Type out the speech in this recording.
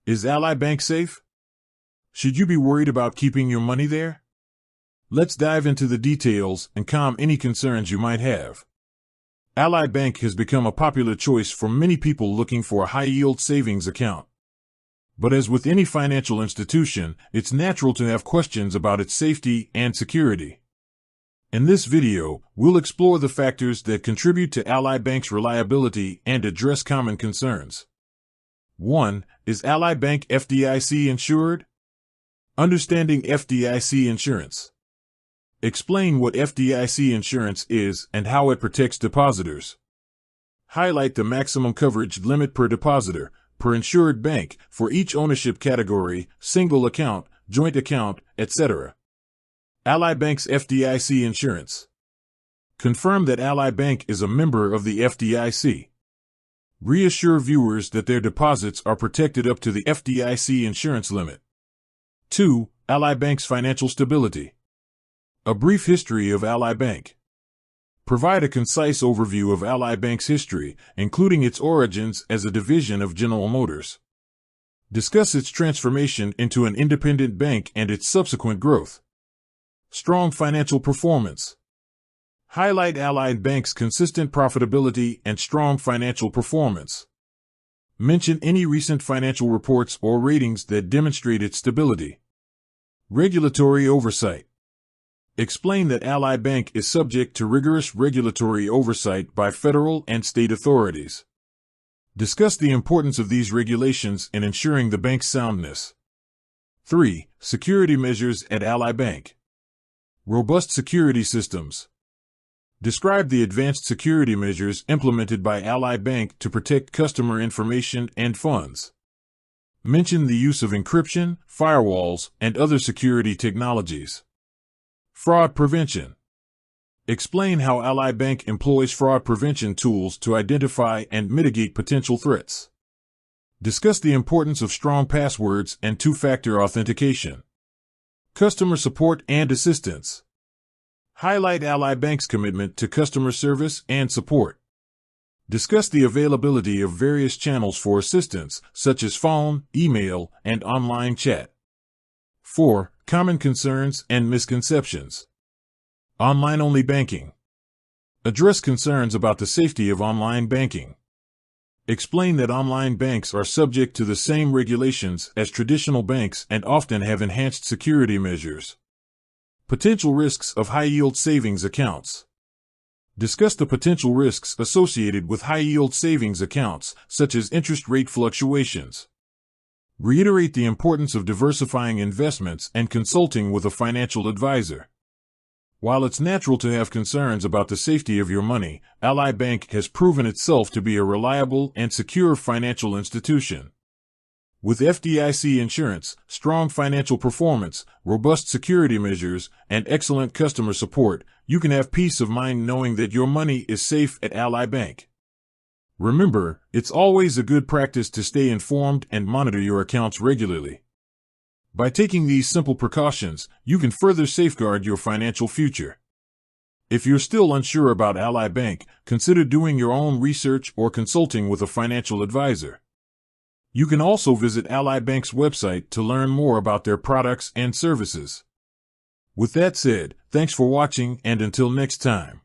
Is Ally Bank safe? Should you be worried about keeping your money there? Let's dive into the details and calm any concerns you might have. Ally Bank has become a popular choice for many people looking for a high-yield savings account. But as with any financial institution, it's natural to have questions about its safety and security. In this video, we'll explore the factors that contribute to Ally Bank's reliability and address common concerns. 1. Is Ally Bank FDIC insured? Understanding FDIC insurance. Explain what FDIC insurance is and how it protects depositors. Highlight the maximum coverage limit per depositor, per insured bank, for each ownership category, single account, joint account, etc. Ally Bank's FDIC insurance. Confirm that Ally Bank is a member of the FDIC. Reassure viewers that their deposits are protected up to the FDIC insurance limit. 2. Ally Bank's financial stability. A brief history of Ally Bank. Provide a concise overview of Ally Bank's history, including its origins as a division of General Motors. Discuss its transformation into an independent bank and its subsequent growth. Strong financial performance. Highlight Ally Bank's consistent profitability and strong financial performance. Mention any recent financial reports or ratings that demonstrate its stability. Regulatory oversight. Explain that Ally Bank is subject to rigorous regulatory oversight by federal and state authorities. Discuss the importance of these regulations in ensuring the bank's soundness. 3. Security measures at Ally Bank. Robust security systems. Describe the advanced security measures implemented by Ally Bank to protect customer information and funds. Mention the use of encryption, firewalls, and other security technologies. Fraud prevention. Explain how Ally Bank employs fraud prevention tools to identify and mitigate potential threats. Discuss the importance of strong passwords and two-factor authentication. Customer support and assistance. Highlight Ally Bank's commitment to customer service and support. Discuss the availability of various channels for assistance, such as phone, email, and online chat. 4. Common concerns and misconceptions. Online-only banking. Address concerns about the safety of online banking. Explain that online banks are subject to the same regulations as traditional banks and often have enhanced security measures. Potential risks of high-yield savings accounts. Discuss the potential risks associated with high-yield savings accounts, such as interest rate fluctuations. Reiterate the importance of diversifying investments and consulting with a financial advisor. While it's natural to have concerns about the safety of your money, Ally Bank has proven itself to be a reliable and secure financial institution. With FDIC insurance, strong financial performance, robust security measures, and excellent customer support, you can have peace of mind knowing that your money is safe at Ally Bank. Remember, it's always a good practice to stay informed and monitor your accounts regularly. By taking these simple precautions, you can further safeguard your financial future. If you're still unsure about Ally Bank, consider doing your own research or consulting with a financial advisor. You can also visit Ally Bank's website to learn more about their products and services. With that said, thanks for watching, and until next time.